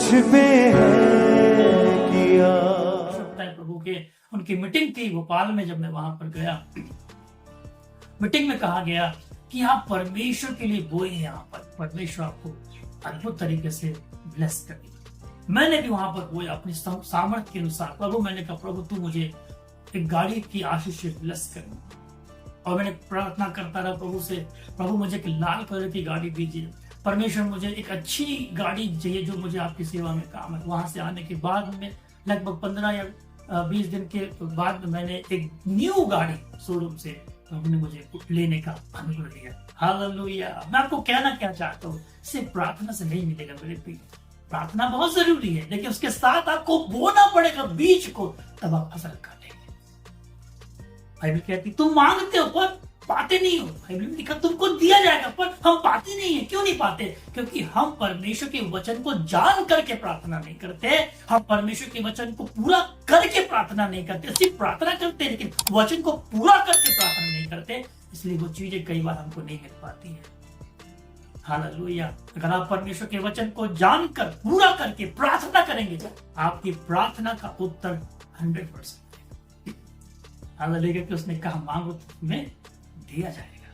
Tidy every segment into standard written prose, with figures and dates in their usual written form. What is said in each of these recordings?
मुझ पे है किया। प्रभु के उनकी मीटिंग थी भोपाल में। जब मैं वहां पर गया, मीटिंग में कहा गया कि आप परमेश्वर के लिए बोए हैं, यहाँ पर परमेश्वर आपको अद्भुत तरीके से ब्लेस करेगा। मैंने भी वहां पर बोया अपनी सामर्थ्य के अनुसार। प्रभु, मैंने कहा प्रभु तू मुझे एक गाड़ी की आशीष से ब्लेस कर। और मैंने प्रार्थना करता रहा प्रभु से, प्रभु मुझे एक लाल कलर की गाड़ी दीजिए। परमेश्वर मुझे एक अच्छी गाड़ी चाहिए जो मुझे आपकी सेवा में काम है। वहां से आने के बाद में लगभग 15 या 20 दिन के बाद मैंने एक न्यू गाड़ी शोरूम से प्रभु ने मुझे लेने का अनुग्रह दिया। हालेलुया। मैं आपको कहना क्या चाहता हूँ, सिर्फ प्रार्थना से नहीं मिलेगा मेरे प्रिय। प्रार्थना बहुत जरूरी है, लेकिन उसके साथ आपको बोना पड़ेगा बीज को, तब आप फसल काटेंगे। बाइबल कहती तुम मांगते हो पर पाते नहीं हो। बाइबल में लिखा तुमको दिया जाएगा पर हम पाते नहीं है। क्यों नहीं पाते? क्योंकि हम परमेश्वर के वचन को जान करके प्रार्थना नहीं करते। हम परमेश्वर के वचन को पूरा करके प्रार्थना नहीं करते। सिर्फ प्रार्थना करते हैं लेकिन वचन को पूरा करके प्रार्थना नहीं करते। इसलिए वो चीजें कई बार हमको नहीं मिल पाती है। हालेलुया। अगर आप परमेश्वर के वचन को जानकर पूरा करके प्रार्थना करेंगे, आपकी प्रार्थना का उत्तर 100% हालेलुया। कि उसने कहा मांगो तो तुम्हें दिया जाएगा,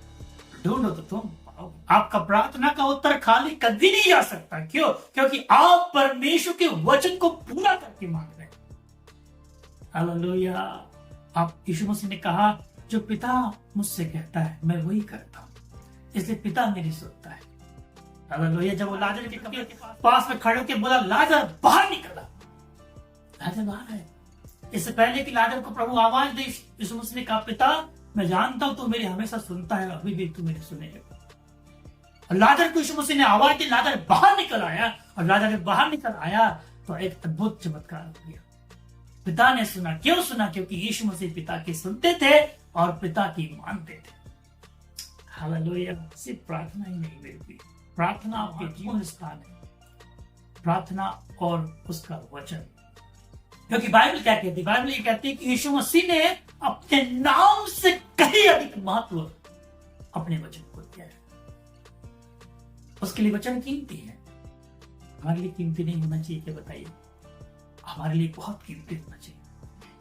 ढूंढो तो तुम पाओगे। आपका प्रार्थना का उत्तर खाली कभी नहीं जा सकता। क्यों? क्योंकि आप परमेश्वर के वचन को पूरा करके मांग रहे हैं। हालेलुया। आप यीशु मसीह ने कहा जो पिता मुझसे कहता है मैं वही करता हूं, इसलिए पिता मेरी सुनता है। हालेलुया। जब वो लाजर के पास में खड़े होकर बोला लाजर बाहर निकला, लाजर बाहर है। इससे पहले कि लाजर को प्रभु आवाज दे, यीशु मसीह ने कहा पिता मैं जानता हूं तू मेरी हमेशा सुनता है, अभी भी तू मेरी सुनेगा। और लाजर को यीशु मसीह ने आवाज दी, लाजर बाहर निकल आया। और लाजर जब बाहर निकल आया तो एक अद्भुत चमत्कार हो गया। पिता ने सुना। क्यों सुना? क्योंकि यीशु मसीह पिता की सुनते थे और पिता की मानते थे। हालेलुया। सिर्फ प्रार्थना ही नहीं मेरी, प्रार्थना आपके जीवन स्थान है, प्रार्थना और उसका वचन। क्योंकि बाइबल क्या कहती है? बाइबल ये कहती है कि यीशु मसीह ने अपने नाम से कहीं अधिक महत्व अपने वचन को दिया है। उसके लिए वचन कीमती है। हमारे लिए कीमती नहीं होना चाहिए क्या? बताइए। हमारे लिए बहुत कीमती होना चाहिए।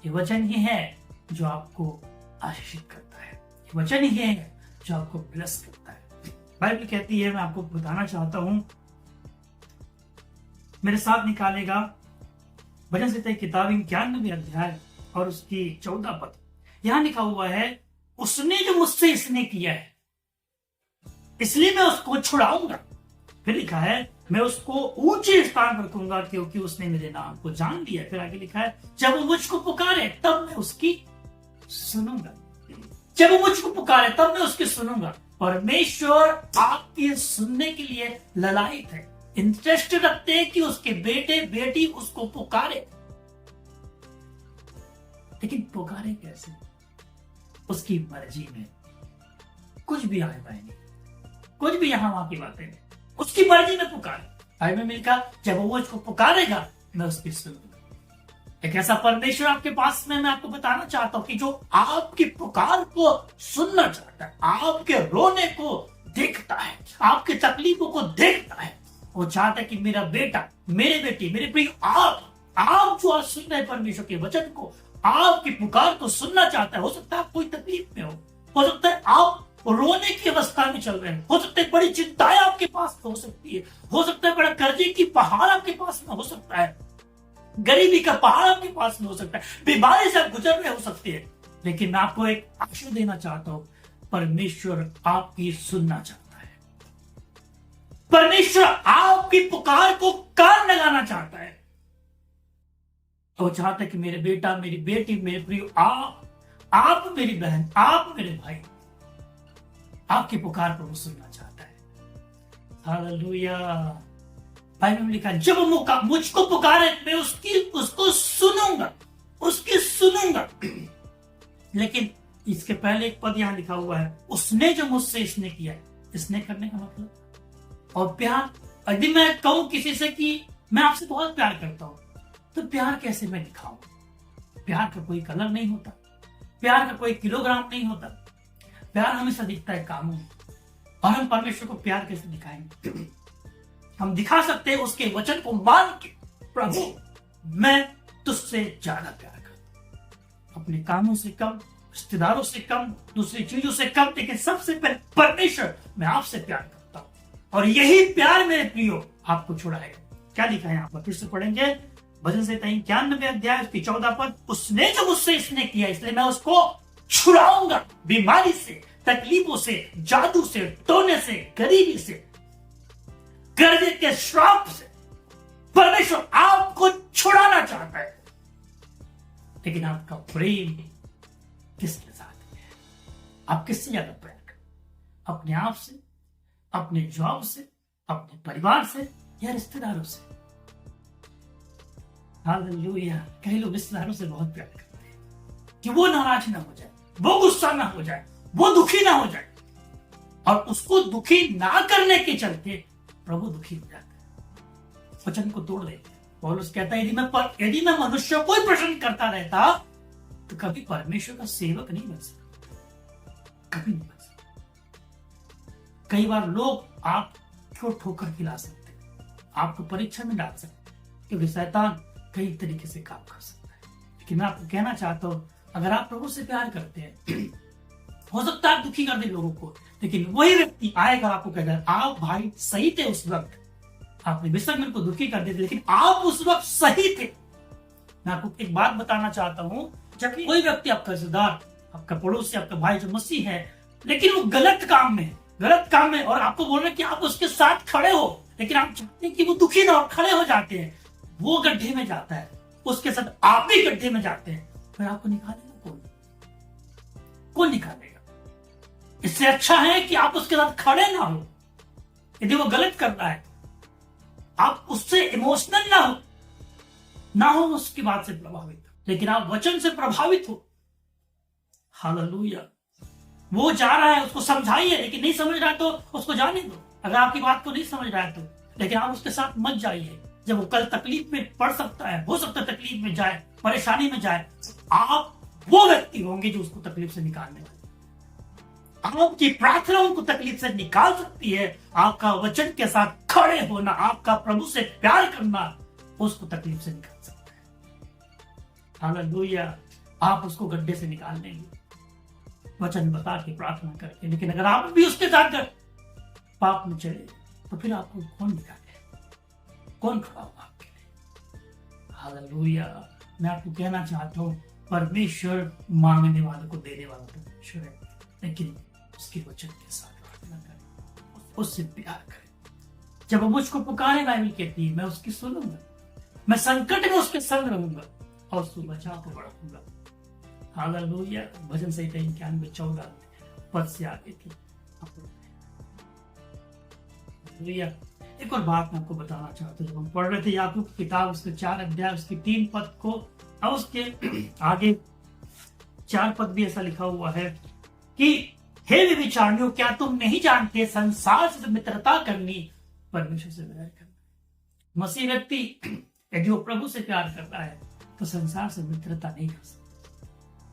ये वचन ही है जो आपको आशीषित करता है। ये वचन ही है जो आपको ब्लेस करता है। बाइबल कहती है, मैं आपको बताना चाहता हूं, मेरे साथ निकालेगा भजन संहिता की किताब 91 अध्याय और उसकी 14 पद। यहां लिखा हुआ है उसने जो मुझसे इसने किया है इसलिए मैं उसको छुड़ाऊंगा। फिर लिखा है मैं उसको ऊंचे स्थान पर रखूंगा क्योंकि उसने मेरे नाम को जान लिया। फिर आगे लिखा है जब वो मुझको पुकारे तब मैं उसकी सुनूंगा। जब वो मुझको पुकारे तब मैं उसकी सुनूंगा। परमेश्वर आपके सुनने के लिए ललायित है, इंटरेस्ट रखते हैं कि उसके बेटे बेटी उसको पुकारे। लेकिन पुकारे कैसे? उसकी मर्जी में। कुछ भी आए बाय नहीं, कुछ भी यहां वहां की बातें नहीं, उसकी मर्जी में पुकारे। भाई में मिलकर जब वो मुझको पुकारेगा मैं उसकी सुनूंगा। एक ऐसा परमेश्वर आपके पास में मैं आपको बताना चाहता हूं कि जो आपकी पुकार को सुनना चाहता है, आपके रोने को देखता है, आपके तकलीफों को देखता है। वो चाहता है कि मेरा बेटा, मेरे बेटी, मेरे प्रिय आप जो आज सुन रहे हैं परमेश्वर के वचन को, आपकी पुकार को सुनना चाहता है। हो सकता है आप कोई तकलीफ में हो सकता है आप रोने की अवस्था में चल रहे हैं, हो सकता है बड़ी चिंताएं आपके पास हो सकती है, हो सकता है बड़ा कर्जे की पहाड़ आपके पास में हो सकता है, गरीबी का पहाड़ आपके पास में हो सकता है, बीमारी से आप गुजर रहे हो सकती है। लेकिन मैं आपको एक आशीष देना चाहता हूं, परमेश्वर आपकी सुनना चाहता है। परमेश्वर आपकी पुकार को कान लगाना चाहता है। वो चाहता है कि मेरे बेटा, मेरी बेटी, मेरे प्रिय, आप मेरी बहन, आप मेरे भाई, आपकी पुकार को वो सुनना चाहता है। हालेलुया। बाइबल में लिखा जब वो मुझको पुकारे मैं उसको सुनूंगा, उसकी सुनूंगा। लेकिन इसके पहले एक पद यहां लिखा हुआ है उसने जो मुझसे इसने किया है। इसने करने का मतलब और प्यार। यदि मैं कहूं किसी से कि मैं आपसे बहुत प्यार करता हूं तो प्यार कैसे मैं दिखाऊं? प्यार का कोई कलर नहीं होता, प्यार का कोई किलोग्राम नहीं होता। प्यार हमेशा दिखता है कामों में। और हम परमेश्वर को प्यार कैसे दिखाएंगे? हम दिखा सकते हैं उसके वचन को मान के, प्रभु मैं तुझसे ज्यादा प्यार करता हूं, अपने कामों से कम, रिश्तेदारों से कम, दूसरी चीजों से कम, लेकिन सबसे पहले परमेश्वर मैं आपसे प्यार करता हूं और यही प्यार मेरे प्रियो आपको छुड़ाएगा। क्या लिखा है यहाँ पर, फिर से पढ़ेंगे भजन संहिता 91 अध्याय उसकी 14 पद। उसने जो मुझसे इसने किया इसलिए मैं उसको छुड़ाऊंगा, बीमारी से, तकलीफों से, जादू से, टोने से, गरीबी से, कर्जे के श्राप से। परमेश्वर आपको छुड़ाना चाहता है, लेकिन आपका प्रेम किसके साथ है? आप किससे ज्यादा प्यार करें, अपने आप से, अपने जॉब से, अपने परिवार से या रिश्तेदारों से? हालेलुया। कई लोग रिश्तेदारों से बहुत प्यार करते हैं कि वो नाराज ना हो जाए, वो गुस्सा ना हो जाए, वो दुखी ना हो जाए, और उसको दुखी ना करने के चलते प्रभु दुखी हो जाता है, वचन को तोड़ देते हैं। पौलुस कहता है यदि मैं मनुष्य को ही प्रसन्न करता रहता तो कभी परमेश्वर का सेवक नहीं बन सकता, कभी नहीं बन सकता। कई बार लोग आपको ठोकर खिला सकते हैं, आपको परीक्षा में डाल सकते हैं, क्योंकि शैतान कई तरीके से काम कर सकता है। लेकिन मैं आपको कहना चाहता हूं, अगर आप प्रभु से प्यार करते हैं, हो सकता है आप दुखी कर दे लोगों को, लेकिन वही व्यक्ति आएगा आपको कहेगा आप भाई सही थे उस वक्त, आपने बेशक मेरे को दुखी कर दिया, लेकिन आप उस वक्त सही थे। मैं आपको एक बात बताना चाहता हूं, जब कोई व्यक्ति आपका रिश्तेदार, आपका पड़ोसी, आपका भाई जो मसीह है, लेकिन वो गलत काम में और आपको बोल रहे कि आप उसके साथ खड़े हो, लेकिन आप चाहते हैं कि वो दुखी ना हो, खड़े हो जाते हैं, वो गड्ढे में जाता है, उसके साथ आप भी गड्ढे में जाते हैं, फिर आपको निकालेगा कौन निकालेगा? इससे अच्छा है कि आप उसके साथ खड़े ना हो। यदि वो गलत कर रहा है, आप उससे इमोशनल ना हो उसकी बात से प्रभावित, लेकिन आप वचन से प्रभावित हो। हालेलुया। वो जा रहा है, उसको समझाइए, लेकिन नहीं समझ रहा है तो उसको जाने दो। अगर आपकी बात को नहीं समझ रहा है तो, लेकिन आप उसके साथ मत जाइए। जब वो कल तकलीफ में पड़ सकता है, हो सकता है तकलीफ में जाए, परेशानी में जाए, आप वो व्यक्ति होंगे जो उसको तकलीफ से निकालने वाले। आपकी प्रार्थना उनको तकलीफ से निकाल सकती है, आपका वचन के साथ खड़े होना, आपका प्रभु से प्यार करना उसको तकलीफ से निकाल सकता है। हालेलुया। आप उसको गड्ढे से निकाल लेंगे वचन बता के, प्रार्थना करके। लेकिन अगर आप भी उसके साथ पाप में चले तो फिर आपको कौन निकाले, कौन खड़ा होगा आपके लिए? हालेलुया। मैं आपको कहना चाहता हूं, परमेश्वर मांगने वालों को देने वाला परमेश्वर है, लेकिन उसके वचन के साथ प्रार्थना करें, उससे प्यार करें। जब वो मुझको पुकारे, बाइबल कहती है, मैं उसकी सुनूंगा, मैं संकट में उसके संग रहूंगा और उसको बचा को बढ़ाऊंगा। हालेलुया। भजन संहिता 91:14 पद से आगे थी। हालेलुया। एक और बात मैं आपको बताना चाहता हूँ, जब हम पढ़ रहे थे याकूब की किताब उसके 4 अध्याय उसके 3 पद को, और उसके आगे 4 पद भी ऐसा लिखा हुआ है कि हे व्यभिचारियों, क्या तुम नहीं जानते संसार से मित्रता करनी परमेश्वर से वैर करना। मसीह व्यक्ति यदि वो प्रभु से प्यार करता है तो संसार से मित्रता नहीं कर सकता।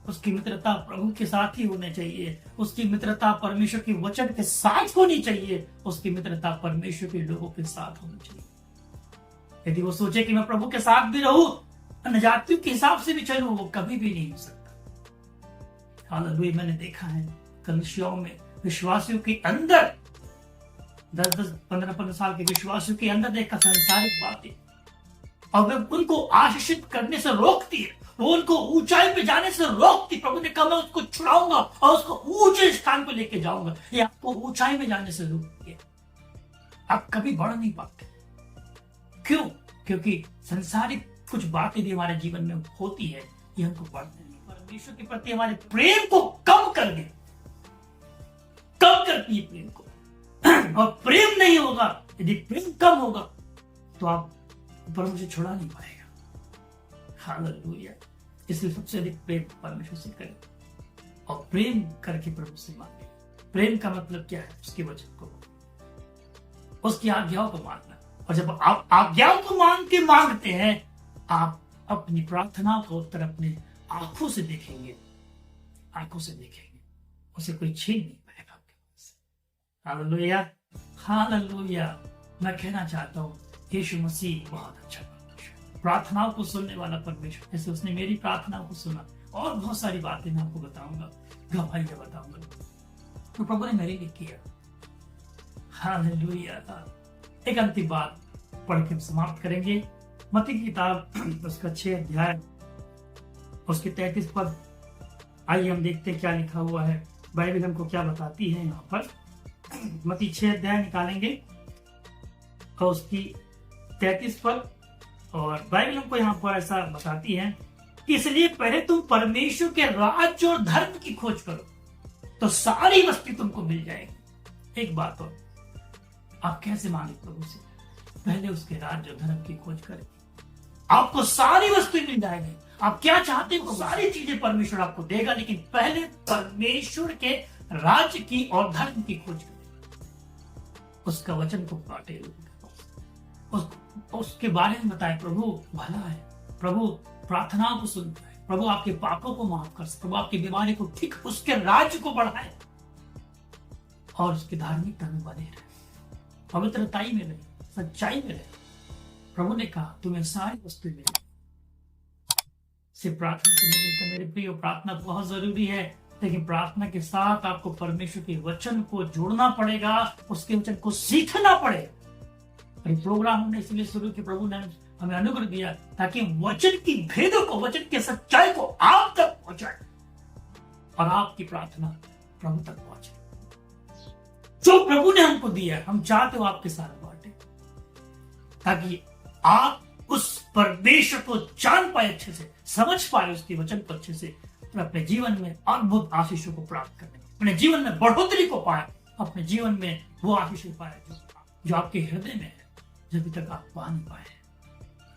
उसकी मित्रता प्रभु के साथ ही होनी चाहिए, उसकी मित्रता परमेश्वर के वचन के साथ होनी चाहिए, उसकी मित्रता परमेश्वर के लोगों के साथ होनी चाहिए। यदि वो सोचे कि मैं प्रभु के साथ भी रहूं, अन्यजातियों के हिसाब से भी चलूं, वो कभी भी नहीं हो सकता। हालेलुया। मैंने देखा है कलीसियाओं में विश्वासियों के अंदर 10-10, 15-15 साल के विश्वासियों के अंदर देखा सांसारिक बातें, और वे उनको आशीषित करने से रोकती है, वो उनको ऊंचाई पे जाने से रोकती। प्रभु ने कहा मैं उसको छुड़ाऊंगा और उसको ऊंचे स्थान पे लेके जाऊंगा। ये आपको ऊंचाई में जाने से रोकती है, आप कभी बढ़ नहीं पाते। क्यों? क्योंकि संसारिक कुछ बातें भी हमारे जीवन में होती है, ये हमको बढ़ने नहीं, परमेश्वर के प्रति हमारे प्रेम को कम कर दे, कम करती है प्रेम को। और प्रेम नहीं होगा, यदि प्रेम कम होगा तो आप प्रभु से छुड़ा नहीं पाएगा। हालेलुया। इसलिए सबसे अधिक प्रेम परमेश्वर से करें और प्रेम करके प्रभु से मांगे। प्रेम का मतलब क्या है? उसके वचन को, उसकी आज्ञाओं को मानना। और जब आप आज्ञाओं को मांगते हैं, आप अपनी प्रार्थना को उत्तर अपने आंखों से देखेंगे, आंखों से देखेंगे, उसे कोई छीन नहीं पाएगा आपके पास। Hallelujah, hallelujah. मैं कहना चाहता हूँ यीशु मसीह बहुत अच्छा परमेश्वर, प्रार्थनाओं को सुनने वाला परमेश्वर। जैसे उसने मेरी प्रार्थनाओं को सुना, और बहुत सारी बातें मैं आपको बताऊंगा, गवाहियां बताऊंगा तो प्रभु ने मेरे लिए किया। हालेलुया। एक अंतिम बात पढ़ के समाप्त करेंगे। मत्ती की किताब उसका 6 अध्याय उसके 33 पद। आइए हम देखते हैं क्या लिखा हुआ है, बाइबल हमको क्या बताती है। यहाँ पर मत्ती 6 अध्याय निकालेंगे और उसकी 33 पद, और बाइबल हमको यहाँ पर ऐसा बताती है कि इसलिए पहले तुम परमेश्वर के राज्य और धर्म की खोज करो तो सारी वस्तु तुमको मिल जाएगी। एक बात और, आप कैसे मांगे प्रभु से? पहले उसके राज्य और धर्म की खोज करें, आपको सारी वस्तु मिल जाएगी। आप क्या चाहते हो सारी चीजें परमेश्वर आपको देगा, लेकिन पहले परमेश्वर के राज्य की और धर्म की खोज करें, उसका वचन को बांटे, उसके बारे में बताए। प्रभु भला है, प्रभु प्रार्थनाओं को सुनता है, प्रभु आपके पापों को माफ कर, प्रभु आपकी बीमारी को ठीक, उसके राज्य को बढ़ाए और उसकी धार्मिकता में बने रहे, पवित्रताई में रहे, सच्चाई में रहे। प्रभु ने कहा तुम्हें सारी वस्तु मिलेगी। सिर्फ प्रार्थना से नहीं मिलता मेरे प्रिय, प्रार्थना बहुत जरूरी है, लेकिन प्रार्थना के साथ आपको परमेश्वर के वचन को जोड़ना पड़ेगा, उसके वचन को सीखना पड़ेगा। ये प्रोग्राम हमने इसलिए शुरू किया, प्रभु ने हमें अनुग्रह दिया ताकि वचन की भेदों को, वचन के सच्चाई को आप तक पहुंचाए और आपकी प्रार्थना प्रभु तक पहुंचे। जो प्रभु ने हमको दिया हम चाहते हो आपके साथ बांटे, ताकि आप उस परमेश्वर को जान पाए, अच्छे से समझ पाए, उसके वचन को अच्छे से, और अपने जीवन में अद्भुत आशीषों को प्राप्त करने, अपने जीवन में बढ़ोतरी को पाए, अपने जीवन में वो आशीष पाए जो आपके हृदय में है, जो अभी तक आप पा नहीं पाए।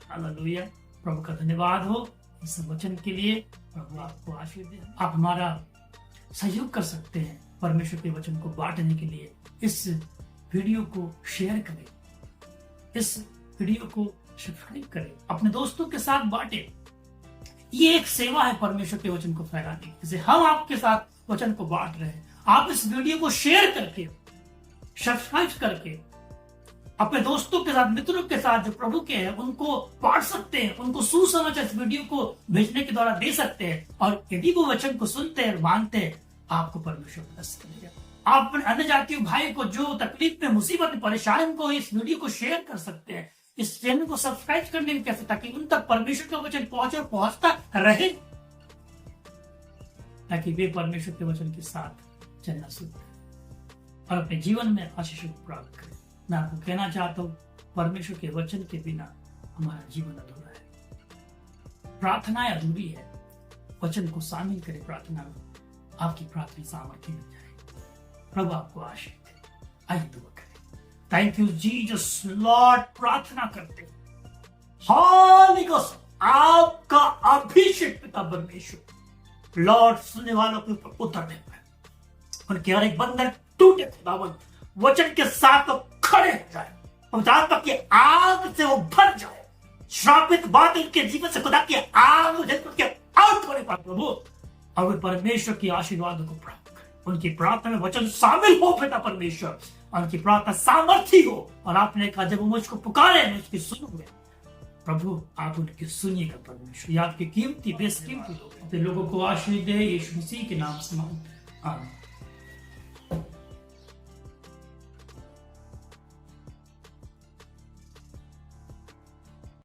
हालेलुया। प्रभु का धन्यवाद हो इस वचन के लिए। प्रभु आपको आशीष दे। आप हमारा सहयोग कर सकते हैं परमेश्वर के वचन को बांटने के लिए। इस वीडियो को शेयर करें, इस वीडियो को सब्सक्राइब करें, अपने दोस्तों के साथ बांटे। ये एक सेवा है परमेश्वर के वचन को फैलाने की। जैसे हम आपके साथ वचन को बांट रहे हैं, आप इस वीडियो को शेयर करके, सब्सक्राइब करके अपने दोस्तों के साथ, मित्रों के साथ जो प्रभु के हैं उनको बांट सकते हैं, उनको सुसमाचार इस वीडियो को भेजने के द्वारा दे सकते हैं। और यदि वो वचन को सुनते हैं, मानते हैं, आपको परमेश्वर मदद करेगा। आप अपने अन्य जातीय भाई को जो तकलीफ में, मुसीबत में, परेशानी को इस वीडियो को शेयर कर सकते हैं, इस चैनल को सब्सक्राइब करने में कैसे, ताकि उन तक परमेश्वर का वचन पहुंचे और पहुंचता रहे, ताकि वे परमेश्वर के वचन के साथ चलना शुरू करें और अपने जीवन में आशीष को प्राप्त करें। मैं आपको कहना चाहता हूं, परमेश्वर के वचन के बिना हमारा जीवन अधूरा है, प्रार्थना अधूरी है। वचन को शामिल करें प्रार्थना में, आपकी प्रार्थना सामर्थ्य मिल जाएगी। प्रभु आपको आशीष दे। आइए दुआ करें। Thank you Jesus Lord. प्रार्थना करते होली गोस्ट, आपका अभिषेक पिता परमेश्वर लॉर्ड सुनने वालों के ऊपर उतरने पाए, उनके हर एक बंधन टूटे खुदावन, वचन के साथ तो खड़े हो जाए, पवित्र की आग से वो भर जाए, श्रापित बात उनके जीवन से खुदा की आग उनके आउट होने पर प्रभु, और वे परमेश्वर की आशीर्वाद को प्राप्त करें। उनकी प्रार्थना में वचन शामिल हो पिता परमेश्वर, उनकी प्रार्थना सामर्थी हो। और आपने कहा जब वो मुझको पुकारे मैं उसकी सुनूंगा। प्रभु आप उनकी सुनिएगा परमेश्वर, ये आपके कीमती बेशकीमती लोग, लोगों को आशीष दे, यीशु मसीह के नाम से मांगते हैं, आमीन।